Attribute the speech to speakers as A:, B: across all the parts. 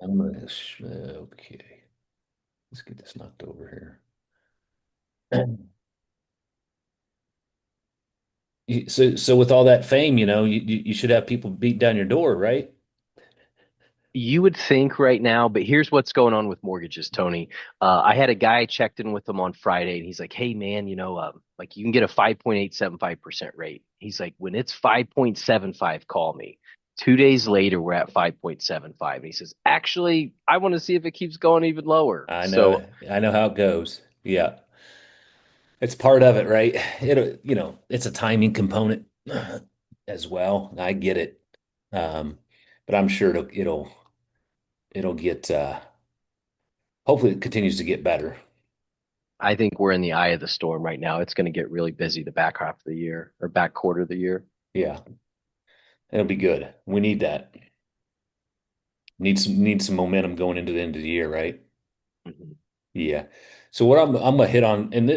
A: I'm gonna, okay, let's get this knocked over here. So with all that fame, you should have people beat down your door, right?
B: You would think right now, but here's what's going on with mortgages, Tony. I had a guy checked in with him on Friday, and he's like, "Hey, man, like you can get a 5.875% rate." He's like, "When it's 5.75, call me." 2 days later, we're at 5.75. And he says, "Actually, I want to see if it keeps going even lower."
A: I
B: So
A: know, I know how it goes. Yeah, it's part of it, right? It's a timing component as well. I get it. Um, but I'm sure it'll get hopefully it continues to get better.
B: I think we're in the eye of the storm right now. It's going to get really busy the back half of the year or back quarter of the year.
A: Yeah, it'll be good. We need that. Need some momentum going into the end of the year, right?
B: Mhm.
A: Yeah. So what I'm gonna hit on, and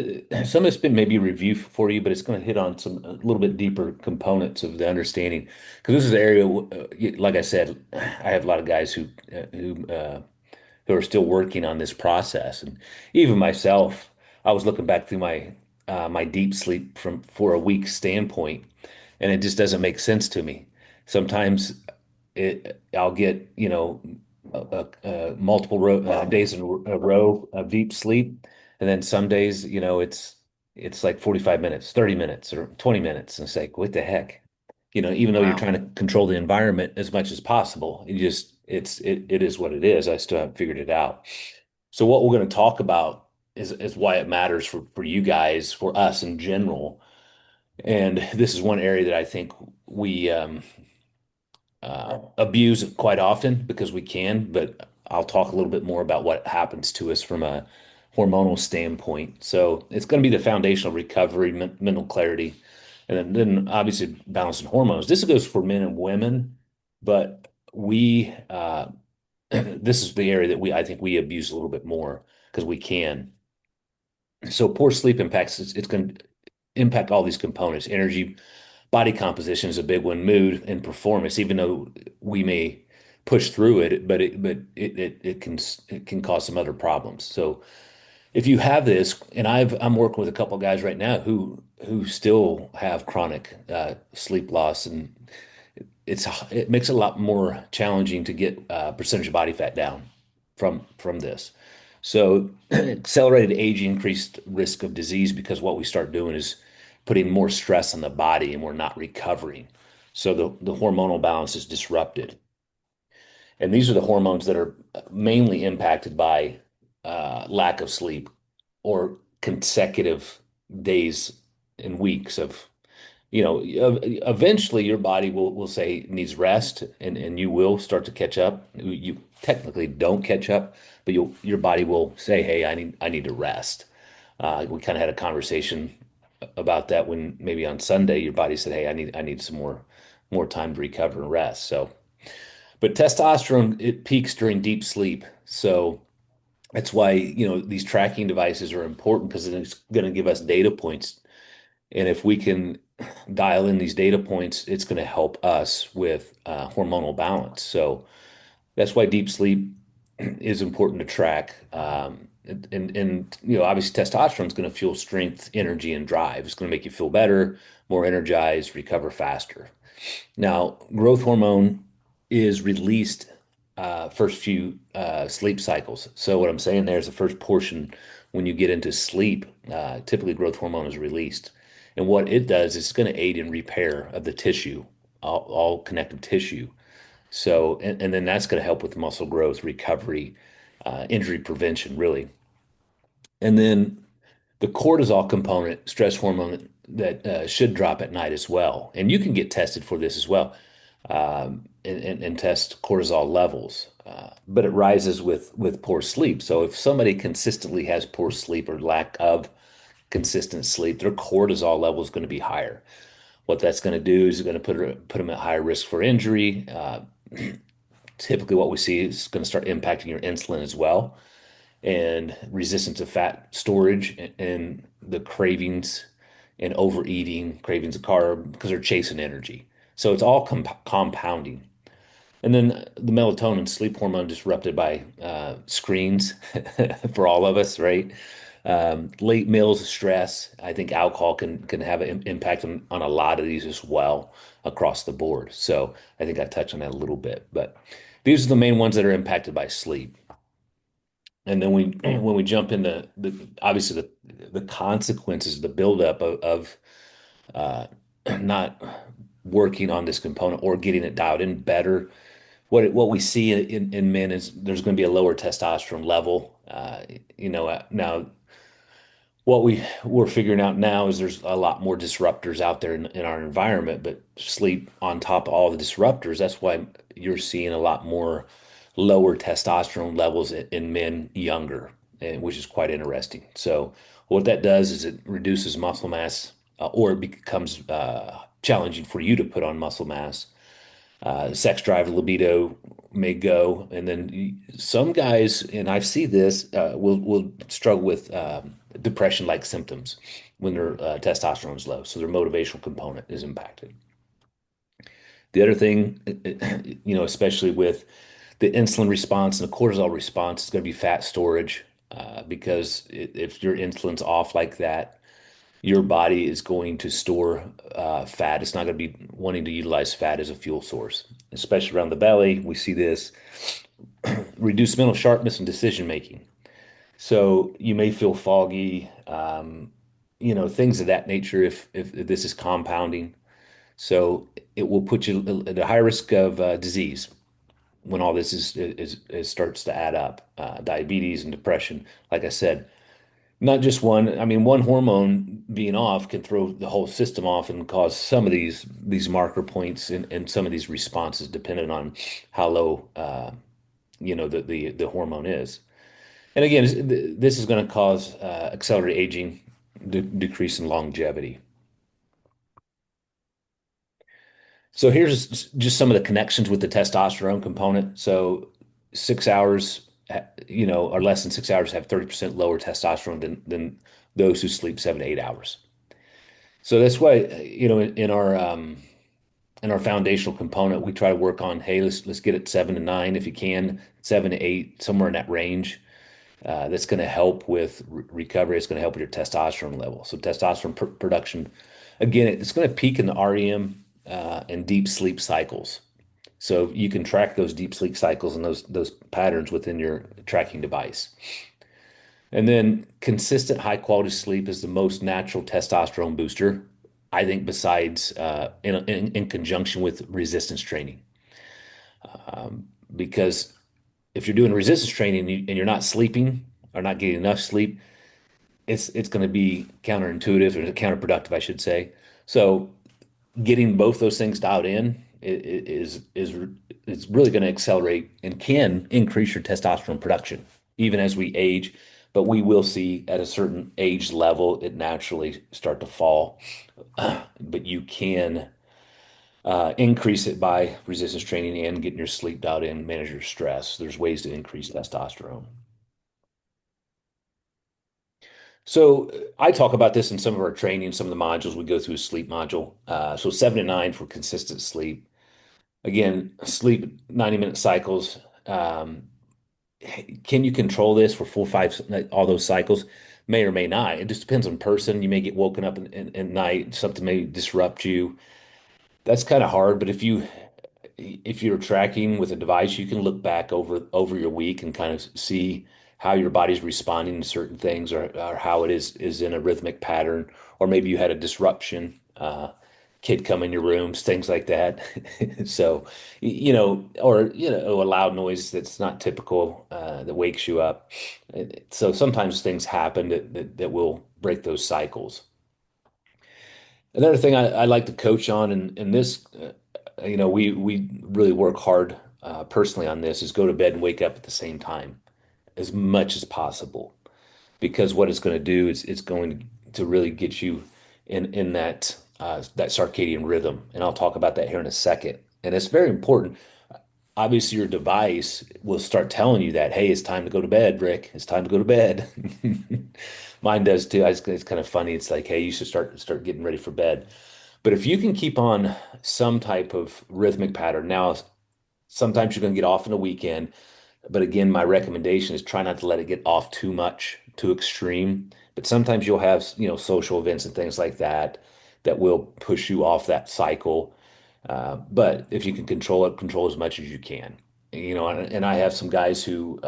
A: some of it's been maybe review for you, but it's gonna hit on some a little bit deeper components of the understanding because this is the area, like I said, I have a lot of guys who are still working on this process, and even myself, I was looking back through my deep sleep from for a week standpoint, and it just doesn't make sense to me. Sometimes I'll get, multiple days in a row of deep sleep. And then some days, it's like 45 minutes, 30 minutes or 20 minutes. And it's like, what the heck? Even though you're
B: Wow.
A: trying to control the environment as much as possible, it is what it is. I still haven't figured it out. So what we're going to talk about is why it matters for you guys, for us in general. And this is one area that I think we abuse it quite often because we can, but I'll talk a little bit more about what happens to us from a hormonal standpoint. So it's going to be the foundational recovery, mental clarity, and then obviously balancing hormones. This goes for men and women, but this is the area that I think we abuse a little bit more because we can. So poor sleep impacts, it's going to impact all these components, energy, body composition is a big one, mood and performance, even though we may push through it, but it can cause some other problems. So if you have this, and I'm working with a couple of guys right now who still have chronic sleep loss, and it makes it a lot more challenging to get percentage of body fat down from this. So accelerated aging, increased risk of disease because what we start doing is putting more stress on the body and we're not recovering. So the hormonal balance is disrupted. And these are the hormones that are mainly impacted by lack of sleep or consecutive days and weeks of, eventually your body will say it needs rest and you will start to catch up. You technically don't catch up, but your body will say, hey, I need to rest. We kind of had a conversation about that when maybe on Sunday your body said, hey, I need some more time to recover and rest. So, but testosterone, it peaks during deep sleep. So that's why, these tracking devices are important because it's going to give us data points. And if we can dial in these data points, it's going to help us with hormonal balance. So that's why deep sleep is important to track. And obviously testosterone is going to fuel strength, energy, and drive. It's going to make you feel better, more energized, recover faster. Now, growth hormone is released first few sleep cycles. So what I'm saying there is the first portion when you get into sleep, typically growth hormone is released. And what it does is it's going to aid in repair of the tissue, all connective tissue. So, and then that's going to help with muscle growth, recovery, injury prevention, really. And then the cortisol component, stress hormone that should drop at night as well. And you can get tested for this as well, and test cortisol levels. But it rises with poor sleep. So if somebody consistently has poor sleep or lack of consistent sleep, their cortisol level is going to be higher. What that's going to do is going to put them at higher risk for injury. Typically, what we see is going to start impacting your insulin as well and resistance to fat storage and the cravings and overeating, cravings of carb because they're chasing energy. So it's all compounding. And then the melatonin, sleep hormone disrupted by screens for all of us, right? Late meals, stress. I think alcohol can have an impact on a lot of these as well across the board. So I think I touched on that a little bit, but these are the main ones that are impacted by sleep. And then we when we jump into the obviously the consequences, the buildup of uh, not working on this component or getting it dialed in better. What we see in men is there's going to be a lower testosterone level. Now what we're figuring out now is there's a lot more disruptors out there in our environment, but sleep on top of all the disruptors, that's why you're seeing a lot more lower testosterone levels in men younger, which is quite interesting. So what that does is it reduces muscle mass, or it becomes challenging for you to put on muscle mass. Sex drive, libido may go, and then some guys, and I see this, will struggle with depression-like symptoms when their testosterone is low, so their motivational component is impacted. The other thing, especially with the insulin response and the cortisol response, is going to be fat storage, because if your insulin's off like that, your body is going to store fat. It's not going to be wanting to utilize fat as a fuel source, especially around the belly. We see this reduced mental sharpness and decision making. So you may feel foggy, things of that nature if this is compounding. So it will put you at a high risk of disease when all this is starts to add up. Diabetes and depression, like I said, not just one. I mean, one hormone being off can throw the whole system off and cause some of these marker points and some of these responses, depending on how low the hormone is. And again, this is going to cause accelerated aging, decrease in longevity. So here's just some of the connections with the testosterone component. So 6 hours, or less than 6 hours have 30% lower testosterone than those who sleep 7 to 8 hours. So that's why, in our foundational component, we try to work on, hey, let's get it 7 to 9 if you can, 7 to 8, somewhere in that range. That's going to help with recovery. It's going to help with your testosterone level. So testosterone production, again, it's going to peak in the REM and deep sleep cycles. So you can track those deep sleep cycles and those patterns within your tracking device. And then consistent high quality sleep is the most natural testosterone booster, I think, besides in conjunction with resistance training. Because if you're doing resistance training and you're not sleeping or not getting enough sleep, it's going to be counterintuitive or counterproductive, I should say. So getting both those things dialed in is really going to accelerate and can increase your testosterone production even as we age. But we will see at a certain age level it naturally start to fall. But you can increase it by resistance training and getting your sleep dialed in, manage your stress. There's ways to increase testosterone. So I talk about this in some of our training, some of the modules we go through a sleep module. So 7 to 9 for consistent sleep. Again, sleep 90-minute cycles. Can you control this for 4, 5, all those cycles? May or may not. It just depends on person. You may get woken up at night, something may disrupt you. That's kind of hard, but if you're tracking with a device, you can look back over your week and kind of see how your body's responding to certain things, or how it is in a rhythmic pattern, or maybe you had a disruption, kid come in your rooms, things like that. So, or a loud noise that's not typical, that wakes you up. So sometimes things happen that will break those cycles. Another thing I like to coach on, and this, we really work hard personally on this, is go to bed and wake up at the same time as much as possible. Because what it's going to do is it's going to really get you in that circadian rhythm, and I'll talk about that here in a second. And it's very important. Obviously, your device will start telling you that, hey, it's time to go to bed, Rick. It's time to go to bed. Mine does too. It's kind of funny. It's like, hey, you should start getting ready for bed. But if you can keep on some type of rhythmic pattern, now Sometimes you're going to get off in a weekend, but again, my recommendation is try not to let it get off too much, too extreme. But sometimes you'll have, social events and things like that that will push you off that cycle. But if you can control it, control as much as you can. And I have some guys who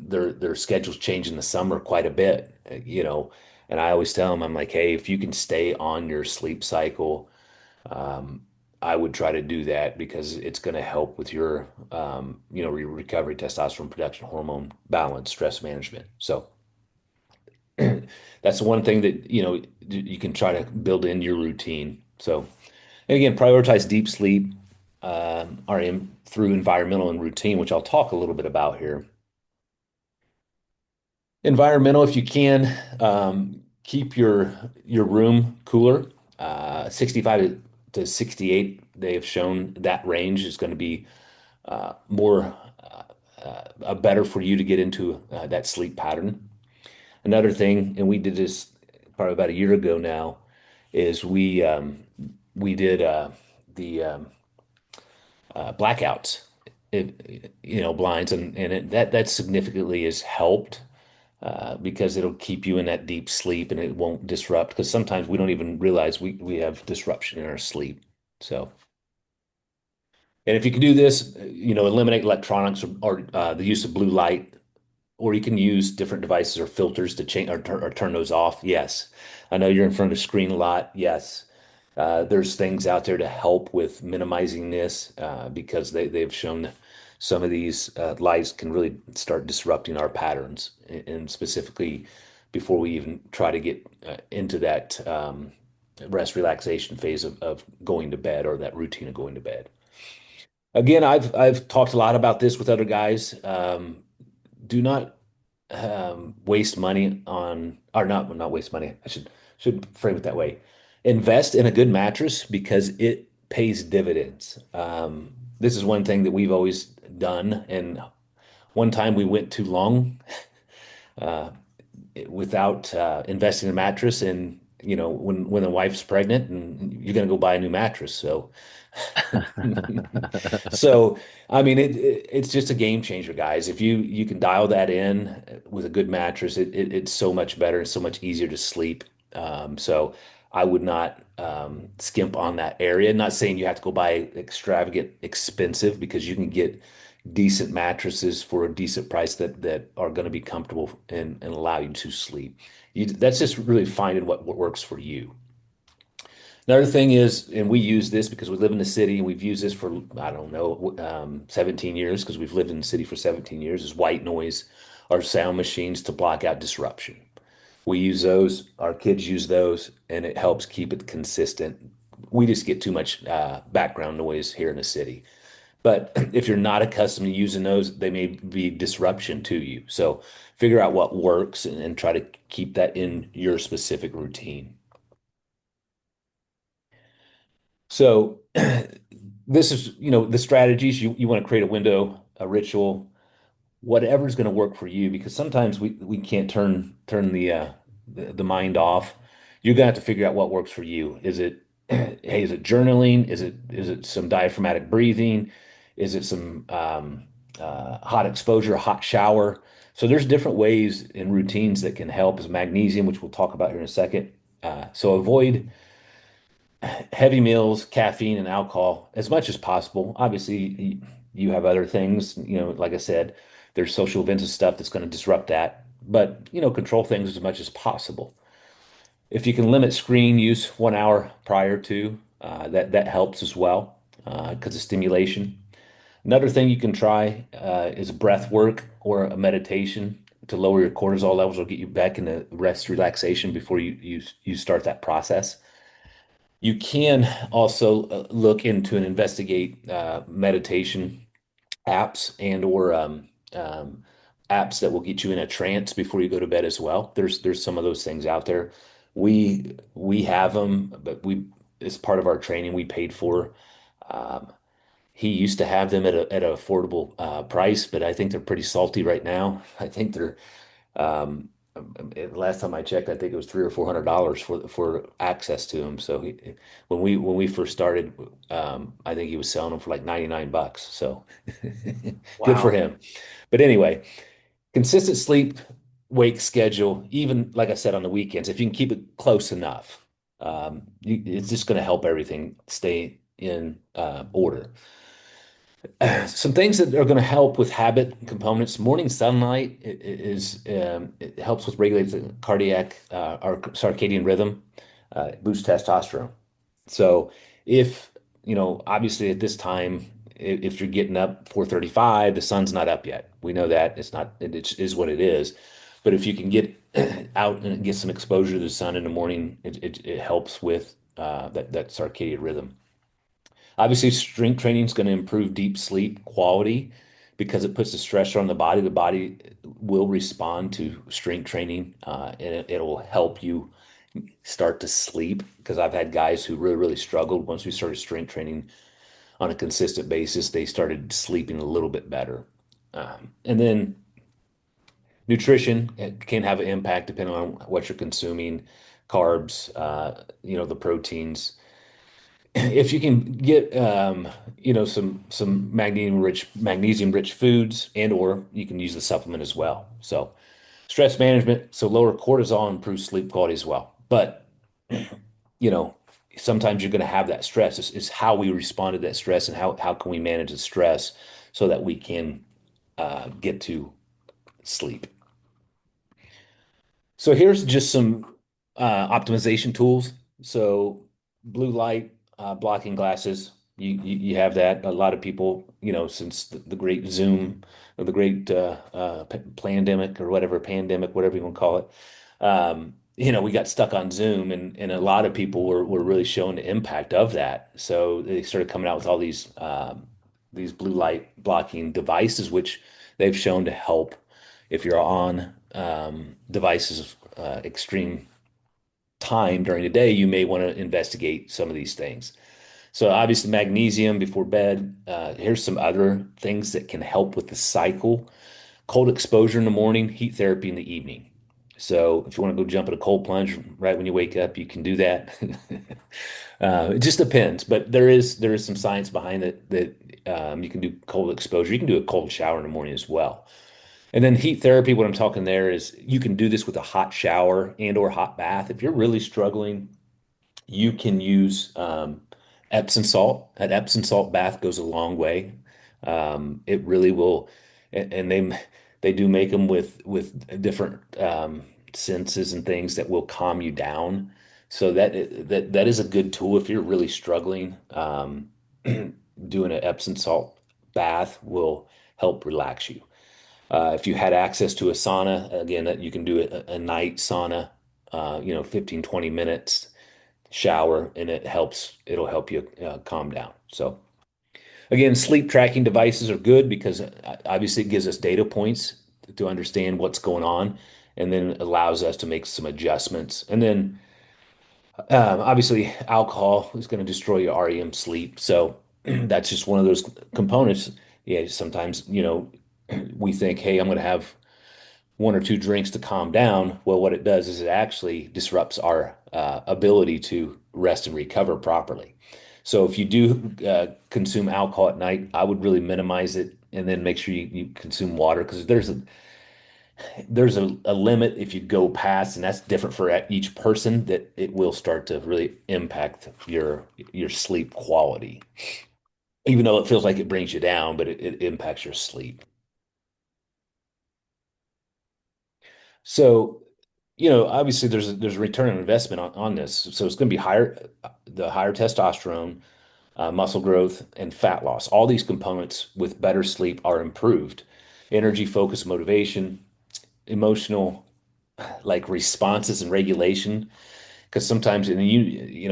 A: their schedules change in the summer quite a bit, and I always tell them, I'm like, hey, if you can stay on your sleep cycle, um, I would try to do that because it's going to help with your, your recovery, testosterone production, hormone balance, stress management. So that's the one thing that, you can try to build in your routine. So, and again, prioritize deep sleep, through environmental and routine, which I'll talk a little bit about here. Environmental, if you can, keep your room cooler. 65 to 68, they have shown that range is going to be more better for you to get into that sleep pattern. Another thing, and we did this probably about a year ago now, is we did the blackouts, blinds, and that significantly has helped because it'll keep you in that deep sleep and it won't disrupt. Because sometimes we don't even realize we have disruption in our sleep. So, and if you can do this, eliminate electronics or the use of blue light, or you can use different devices or filters to change or turn those off. Yes. I know you're in front of a screen a lot. Yes. There's things out there to help with minimizing this because they've shown some of these lights can really start disrupting our patterns, and specifically before we even try to get into that rest relaxation phase of going to bed or that routine of going to bed. Again, I've talked a lot about this with other guys. Do not waste money on, or not waste money. I should frame it that way. Invest in a good mattress because it pays dividends. This is one thing that we've always done, and one time we went too long uh, without investing in a mattress, and when the wife's pregnant, and you're going to go buy a new mattress, so. So, I mean, it's just a game changer, guys. If you can dial that in with a good mattress, it's so much better and so much easier to sleep. So I would not skimp on that area. Not saying you have to go buy extravagant, expensive, because you can get decent mattresses for a decent price that are going to be comfortable and allow you to sleep. That's just really finding what works for you. Another thing is, and we use this because we live in the city and we've used this for, I don't know, 17 years because we've lived in the city for 17 years, is white noise or sound machines to block out disruption. We use those, our kids use those, and it helps keep it consistent. We just get too much background noise here in the city. But if you're not accustomed to using those, they may be disruption to you. So figure out what works and try to keep that in your specific routine. So this is, the strategies you want to create a window, a ritual, whatever's going to work for you, because sometimes we can't turn the mind off. You're gonna have to figure out what works for you. Is it hey, is it journaling? Is it some diaphragmatic breathing? Is it some hot exposure, hot shower? So there's different ways and routines that can help. Is magnesium, which we'll talk about here in a second. So avoid heavy meals, caffeine, and alcohol as much as possible. Obviously, you have other things, like I said, there's social events and stuff that's going to disrupt that, but control things as much as possible. If you can limit screen use 1 hour prior to, that helps as well because of stimulation. Another thing you can try is breath work or a meditation to lower your cortisol levels or get you back into rest relaxation before you start that process. You can also look into and investigate meditation apps and or apps that will get you in a trance before you go to bed as well. There's some of those things out there. We have them, but we as part of our training we paid for. Um, he used to have them at an affordable price, but I think they're pretty salty right now. I think they're last time I checked, I think it was $300 or $400 for access to him. So when we first started, I think he was selling them for like 99 bucks. So good for
B: Wow.
A: him. But anyway, consistent sleep wake schedule, even like I said on the weekends, if you can keep it close enough, it's just going to help everything stay in order. Some things that are going to help with habit components. Morning sunlight it helps with regulating the cardiac or circadian rhythm, boosts testosterone. So if obviously at this time, if you're getting up 4:35, the sun's not up yet. We know that it's not. It is what it is. But if you can get out and get some exposure to the sun in the morning, it helps with that circadian rhythm. Obviously, strength training is going to improve deep sleep quality because it puts the stressor on the body. The body will respond to strength training, and it'll help you start to sleep. Because I've had guys who really, really struggled once we started strength training on a consistent basis. They started sleeping a little bit better. And then nutrition can have an impact depending on what you're consuming, carbs, the proteins if you can get some magnesium rich foods and or you can use the supplement as well. So stress management, so lower cortisol improves sleep quality as well. But you know, sometimes you're going to have that stress. It's how we respond to that stress and how can we manage the stress so that we can get to sleep. So here's just some optimization tools. So blue light blocking glasses, you have that. A lot of people, since the great Zoom or the great pandemic or whatever pandemic, whatever you want to call it, we got stuck on Zoom, and a lot of people were really showing the impact of that. So they started coming out with all these blue light blocking devices, which they've shown to help if you're on devices extreme time during the day, you may want to investigate some of these things. So obviously magnesium before bed. Here's some other things that can help with the cycle. Cold exposure in the morning, heat therapy in the evening. So if you want to go jump in a cold plunge right when you wake up, you can do that. It just depends, but there is some science behind it that you can do cold exposure. You can do a cold shower in the morning as well. And then heat therapy, what I'm talking there is you can do this with a hot shower and or hot bath. If you're really struggling, you can use Epsom salt. An Epsom salt bath goes a long way. It really will, and they do make them with different senses and things that will calm you down. So that is a good tool if you're really struggling. Doing an Epsom salt bath will help relax you. If you had access to a sauna, again, that you can do a night sauna, 15, 20 minutes shower, and it'll help you calm down. So again, sleep tracking devices are good because obviously it gives us data points to understand what's going on and then allows us to make some adjustments. And then obviously alcohol is going to destroy your REM sleep. So that's just one of those components. Yeah, sometimes, we think, hey, I'm going to have one or two drinks to calm down. Well, what it does is it actually disrupts our ability to rest and recover properly. So if you do consume alcohol at night, I would really minimize it and then make sure you consume water because there's a limit if you go past, and that's different for each person, that it will start to really impact your sleep quality. Even though it feels like it brings you down, but it impacts your sleep. So, obviously there's a return on investment on this. So it's going to be the higher testosterone, muscle growth, and fat loss. All these components with better sleep are improved. Energy, focus, motivation, emotional like responses and regulation. Because sometimes, and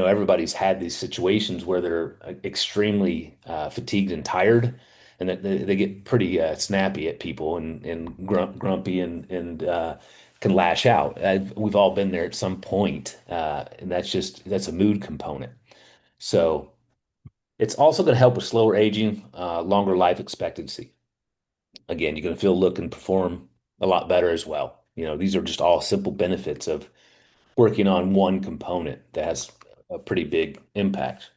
A: everybody's had these situations where they're extremely fatigued and tired, and that they get pretty snappy at people and grumpy and can lash out. We've all been there at some point, and that's a mood component. So it's also going to help with slower aging, longer life expectancy. Again, you're going to feel, look, and perform a lot better as well. These are just all simple benefits of working on one component that has a pretty big impact.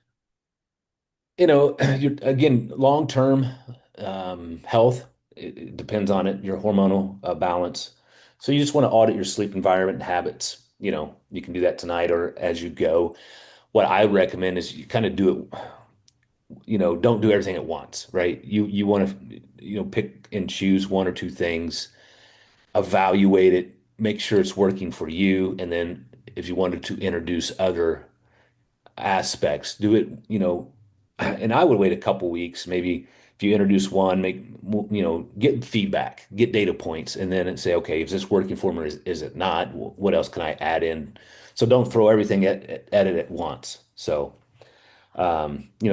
A: Again, long-term health, it depends on it, your hormonal balance. So you just want to audit your sleep environment and habits. You can do that tonight or as you go. What I recommend is you kind of do it, don't do everything at once, right? You want to, pick and choose one or two things, evaluate it, make sure it's working for you, and then if you wanted to introduce other aspects. Do it, and I would wait a couple weeks, maybe if you introduce one, get feedback, get data points, and then say, okay, is this working for me or is it not? What else can I add in? So don't throw everything at it at once. So,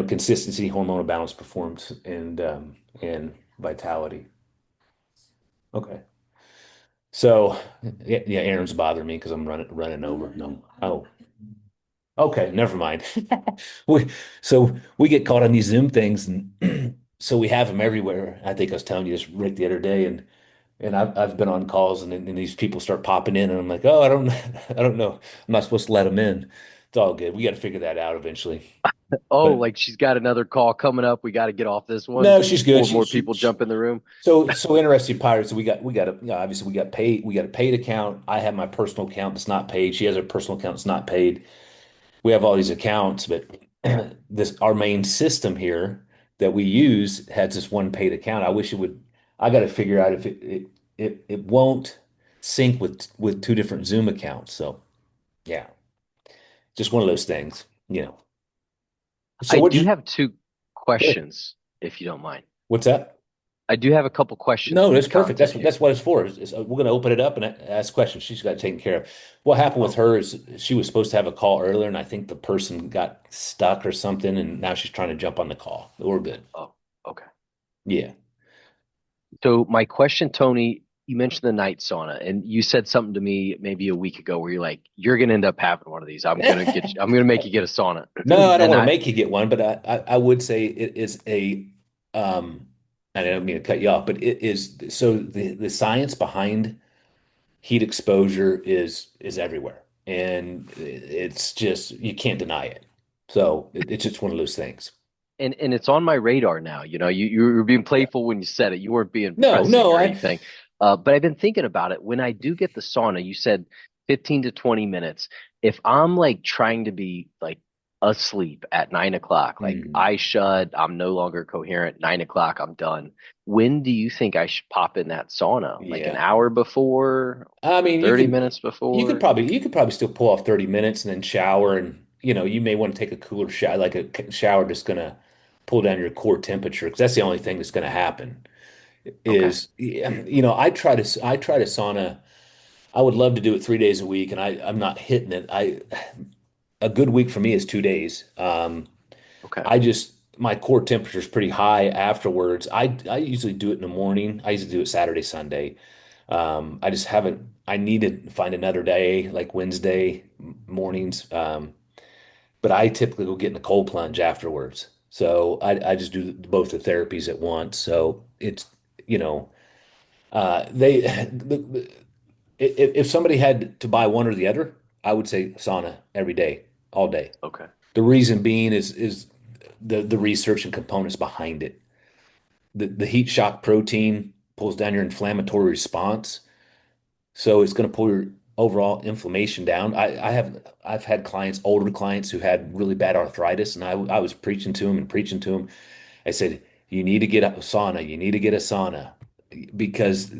A: consistency, hormonal balance, performance, and vitality. Okay. So, yeah, yeah, Aaron's bothering me because I'm running over. No. Oh, okay, never mind. We we get caught on these Zoom things, and so we have them everywhere. I think I was telling you this, Rick, the other day, and I've been on calls, and these people start popping in, and I'm like, oh, I don't I don't know. I'm not supposed to let them in. It's all good. We got to figure that out eventually.
B: Oh,
A: But
B: like she's got another call coming up. We got to get off this one
A: no, she's good.
B: before more people jump in the room.
A: So interested pirates. So we got obviously we got paid. We got a paid account. I have my personal account that's not paid. She has her personal account that's not paid. We have all these accounts, but this our main system here that we use has this one paid account. I wish it would. I got to figure out if it won't sync with two different Zoom accounts. So yeah, just one of those things. So
B: I
A: what
B: do
A: you?
B: have two
A: Good.
B: questions, if you don't mind.
A: What's that?
B: I do have a couple questions
A: No,
B: for
A: that's
B: the
A: perfect. That's
B: content
A: what
B: here.
A: that's what it's for. We're going to open it up and ask questions. She's got taken care of. What happened with
B: Oh,
A: her is she was supposed to have a call earlier, and I think the person got stuck or something, and now she's trying to jump on the call. We're good.
B: oh, okay.
A: Yeah.
B: So my question, Tony, you mentioned the night sauna, and you said something to me maybe a week ago where you're like, "You're gonna end up having one of these. I'm gonna make you get a sauna."
A: No, I don't
B: And
A: want to
B: I,
A: make you get one, but I would say it is a um I don't mean to cut you off, but it is so the science behind heat exposure is everywhere. And it's just you can't deny it. So it's just one of those things.
B: and it's on my radar now. You were being
A: Yeah.
B: playful when you said it. You weren't being
A: No,
B: pressing
A: no,
B: or
A: I
B: anything. But I've been thinking about it. When I do get the sauna, you said 15 to 20 minutes. If I'm like trying to be like asleep at 9 o'clock, like
A: mm,
B: eyes shut, I'm no longer coherent. 9 o'clock, I'm done. When do you think I should pop in that sauna? Like an
A: yeah.
B: hour before,
A: I mean,
B: 30 minutes before?
A: you could probably still pull off 30 minutes and then shower and you may want to take a cooler shower like a shower just gonna pull down your core temperature because that's the only thing that's gonna happen
B: Okay,
A: is I try to sauna. I would love to do it 3 days a week and I'm not hitting it. I A good week for me is 2 days.
B: okay.
A: I just my core temperature is pretty high afterwards. I usually do it in the morning. I usually do it Saturday, Sunday. I just haven't. I need to find another day, like Wednesday mornings. But I typically go get in a cold plunge afterwards. So I just do both the therapies at once. So it's you know they if somebody had to buy one or the other, I would say sauna every day, all day.
B: Okay.
A: The reason being is the research and components behind it. The heat shock protein pulls down your inflammatory response, so it's going to pull your overall inflammation down. I've had clients, older clients who had really bad arthritis, and I was preaching to them and preaching to them. I said, you need to get a sauna. You need to get a sauna because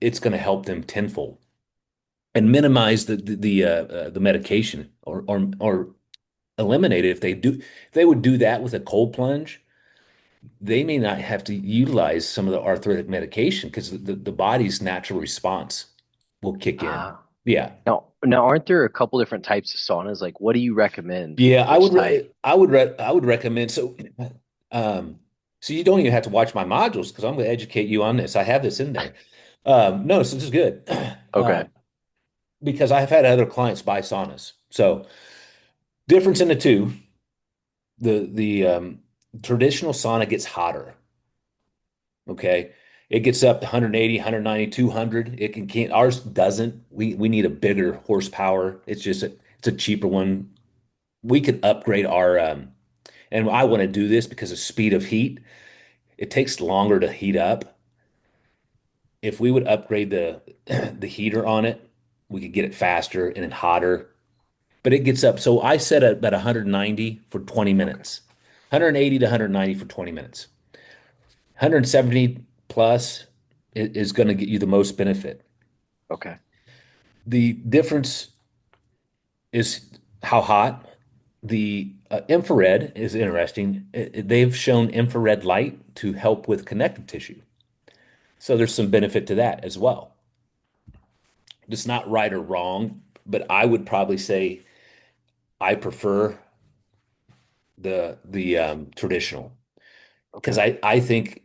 A: it's going to help them tenfold and minimize the medication or eliminate it if they would do that with a cold plunge they may not have to utilize some of the arthritic medication because the body's natural response will kick in.
B: Ah.
A: Yeah.
B: Now, aren't there a couple different types of saunas? Like, what do you recommend?
A: Yeah,
B: Which type?
A: I would recommend um so you don't even have to watch my modules because I'm going to educate you on this. I have this in there. No, so this is good.
B: Okay.
A: Because I've had other clients buy saunas. So difference in the two, the traditional sauna gets hotter. Okay. It gets up to 180, 190, 200. It can ours doesn't. We need a bigger horsepower. It's a cheaper one. We could upgrade our and I want to do this because of speed of heat. It takes longer to heat up. If we would upgrade the the heater on it, we could get it faster and then hotter. But it gets up. So I set it at 190 for 20
B: Okay.
A: minutes. 180 to 190 for 20 minutes. 170 plus is going to get you the most benefit.
B: Okay.
A: The difference is how hot. The infrared is interesting. They've shown infrared light to help with connective tissue. So there's some benefit to that as well. It's not right or wrong, but I would probably say I prefer the traditional because
B: Okay.
A: I think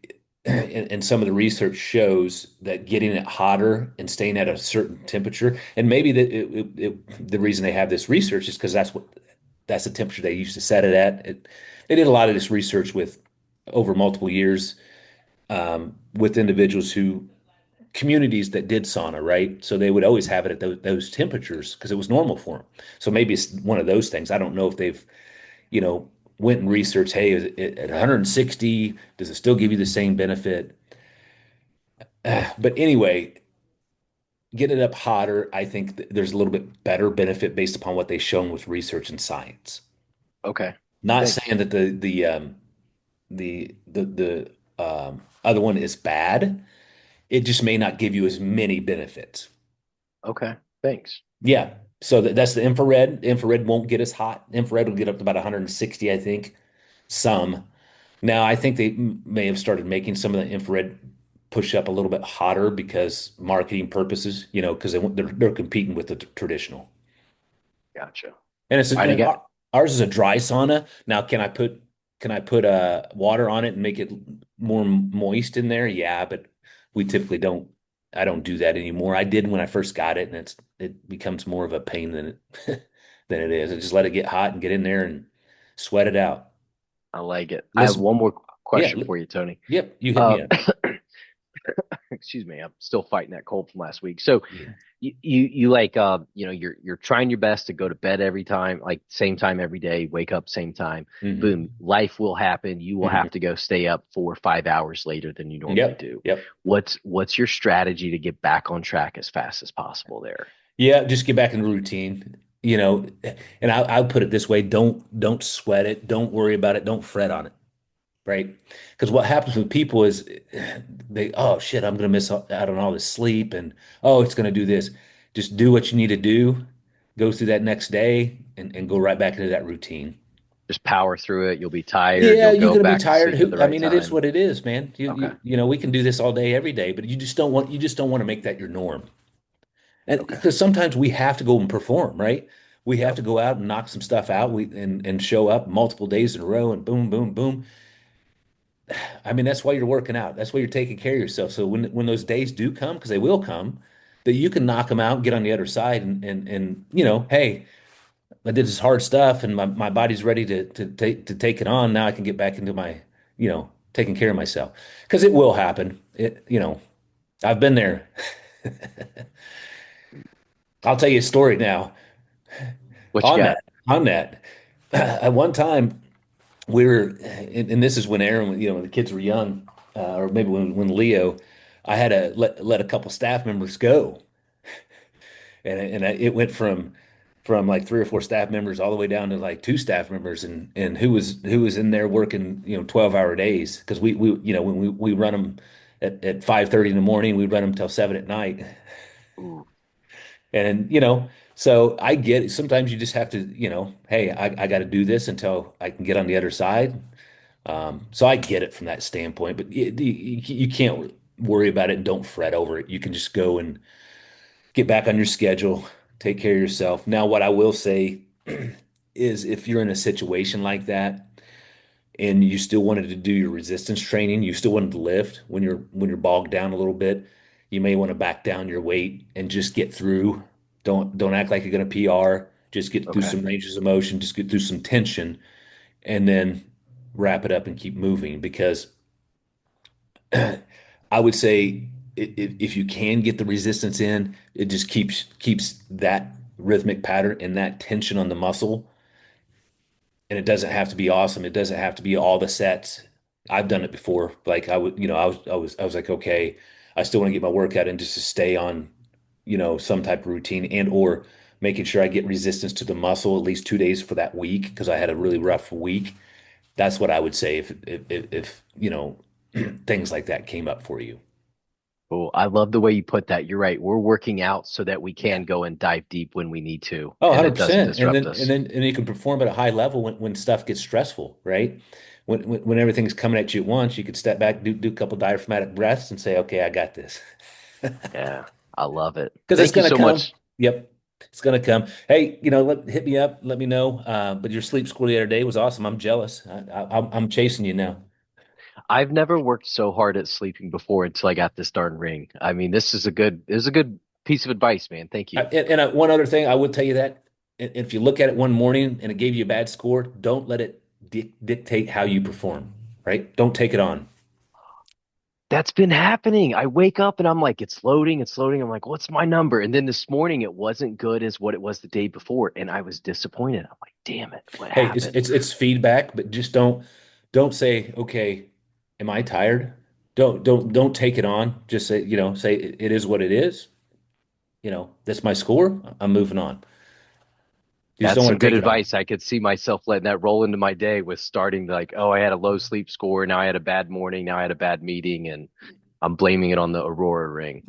A: and some of the research shows that getting it hotter and staying at a certain temperature, and maybe the reason they have this research is because that's the temperature they used to set it at. They did a lot of this research with over multiple years with individuals who communities that did sauna, right? So they would always have it at those temperatures because it was normal for them. So maybe it's one of those things. I don't know if they've, you know, went and researched, hey, is it at 160, does it still give you the same benefit? But anyway, get it up hotter. I think there's a little bit better benefit based upon what they've shown with research and science.
B: Okay.
A: Not
B: Thanks.
A: saying that the other one is bad. It just may not give you as many benefits.
B: Okay. Thanks.
A: Yeah. So that's the infrared. Infrared won't get as hot. Infrared will get up to about 160, I think. Some. Now, I think they may have started making some of the infrared push up a little bit hotter because marketing purposes, because they're competing with the traditional.
B: Gotcha.
A: And
B: All right. I got,
A: ours is a dry sauna. Now, can I put water on it and make it more moist in there? Yeah, but we typically don't. I don't do that anymore. I did when I first got it, and it becomes more of a pain than it than it is. I just let it get hot and get in there and sweat it out.
B: I like it. I have
A: Listen,
B: one more
A: yeah,
B: question for you, Tony.
A: yep, you hit
B: Uh,
A: me up.
B: excuse me. I'm still fighting that cold from last week. So
A: Yeah.
B: you like you're trying your best to go to bed every time, like same time every day, wake up same time.
A: Hmm.
B: Boom, life will happen. You will
A: Hmm.
B: have to go stay up 4 or 5 hours later than you normally
A: Yep,
B: do.
A: yep.
B: What's your strategy to get back on track as fast as possible there?
A: Yeah, just get back in the routine, and I'll put it this way, don't sweat it, don't worry about it, don't fret on it, right? Because what happens with people is oh shit, I'm gonna miss out on all this sleep, and oh, it's gonna do this. Just do what you need to do, go through that next day, and go right back into that routine.
B: Just power through it. You'll be tired.
A: Yeah,
B: You'll
A: you're
B: go
A: gonna be
B: back to
A: tired.
B: sleep at the
A: I
B: right
A: mean, it is
B: time.
A: what it is, man.
B: Okay.
A: We can do this all day, every day, but you just don't want to make that your norm. And
B: Okay.
A: because sometimes we have to go and perform, right? We have
B: Yep.
A: to go out and knock some stuff out. And show up multiple days in a row and boom, boom, boom. I mean, that's why you're working out. That's why you're taking care of yourself. So when those days do come, because they will come, that you can knock them out, get on the other side, and hey, I did this hard stuff, and my body's ready to take it on. Now I can get back into my, taking care of myself. Because it will happen. I've been there. I'll tell you a story now
B: What you
A: on
B: got?
A: that. On that. At one time, we were, and this is when Aaron, the kids were young, or maybe when Leo, I had to let a couple staff members go, and it went from like three or four staff members all the way down to like two staff members, and who was in there working 12-hour days because when we run them at 5:30 in the morning, we run them till 7 at night,
B: Ooh,
A: and so I get it. Sometimes you just have to hey, I got to do this until I can get on the other side. So I get it from that standpoint, but you can't worry about it and don't fret over it. You can just go and get back on your schedule, take care of yourself. Now, what I will say is if you're in a situation like that and you still wanted to do your resistance training, you still wanted to lift when you're bogged down a little bit, you may want to back down your weight and just get through. Don't act like you're going to PR. Just get through
B: okay.
A: some ranges of motion, just get through some tension, and then wrap it up and keep moving because I would say if you can get the resistance in, it just keeps that rhythmic pattern and that tension on the muscle. And it doesn't have to be awesome. It doesn't have to be all the sets. I've done it before. Like I would, I was like, okay, I still want to get my workout in just to stay on, some type of routine and or making sure I get resistance to the muscle at least 2 days for that week because I had a really rough week. That's what I would say if things like that came up for you.
B: Oh, I love the way you put that. You're right. We're working out so that we
A: Yeah.
B: can go and dive deep when we need to,
A: Oh,
B: and it doesn't
A: 100%. And
B: disrupt
A: then and
B: us.
A: then and you can perform at a high level when stuff gets stressful, right? When everything's coming at you at once, you could step back, do a couple diaphragmatic breaths and say, okay, I got this.
B: Yeah, I love it.
A: Because it's
B: Thank you
A: gonna
B: so
A: come.
B: much.
A: Yep. It's gonna come. Hey, hit me up, let me know. But your sleep score the other day was awesome. I'm jealous. I'm chasing you now.
B: I've never worked so hard at sleeping before until I got this darn ring. I mean, this is a good piece of advice, man. Thank you.
A: One other thing, I would tell you that if you look at it one morning and it gave you a bad score, don't let it dictate how you perform, right? Don't take it on.
B: That's been happening. I wake up and I'm like, it's loading, it's loading. I'm like, what's my number? And then this morning it wasn't good as what it was the day before, and I was disappointed. I'm like, damn it, what
A: Hey, it's
B: happened?
A: it's it's feedback, but just don't say, okay, am I tired? Don't take it on. Just say it is what it is. That's my score. I'm moving on. You just
B: That's
A: don't
B: some
A: want to
B: good
A: take it on.
B: advice. I could see myself letting that roll into my day with starting like, oh, I had a low sleep score. Now I had a bad morning. Now I had a bad meeting, and I'm blaming it on the Aurora ring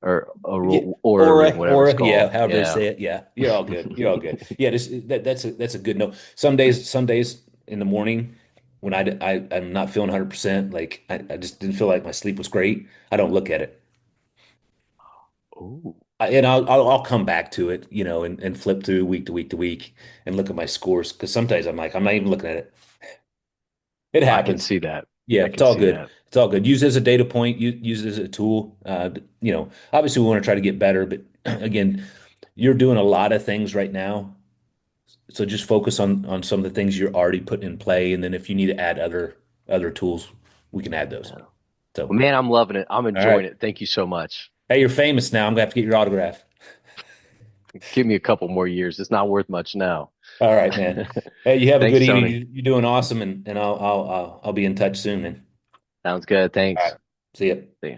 B: or
A: Yeah,
B: Aura ring, whatever it's
A: yeah,
B: called.
A: however they
B: Yeah.
A: say it. Yeah, you're all good. You're all good. Yeah, that's a good note. Some days in the morning when I'm not feeling 100%, like I just didn't feel like my sleep was great. I don't look at it.
B: Oh,
A: And I'll come back to it, and flip through week to week to week and look at my scores because sometimes I'm like, I'm not even looking at it. It
B: I can
A: happens.
B: see that.
A: Yeah,
B: I
A: it's
B: can
A: all
B: see
A: good.
B: that.
A: It's all good. Use it as a data point. Use it as a tool. Obviously we want to try to get better, but again, you're doing a lot of things right now. So just focus on some of the things you're already putting in play, and then if you need to add other tools, we can add those.
B: Yeah.
A: So,
B: Well, man, I'm loving it. I'm
A: all
B: enjoying
A: right.
B: it. Thank you so much.
A: Hey, you're famous now. I'm gonna have to get your autograph.
B: Give me a couple more years. It's not worth much now.
A: All right, man. Hey, you have a
B: Thanks,
A: good evening.
B: Tony.
A: You're doing awesome, and I'll be in touch soon, man.
B: Sounds good.
A: All
B: Thanks.
A: right. See ya.
B: See ya.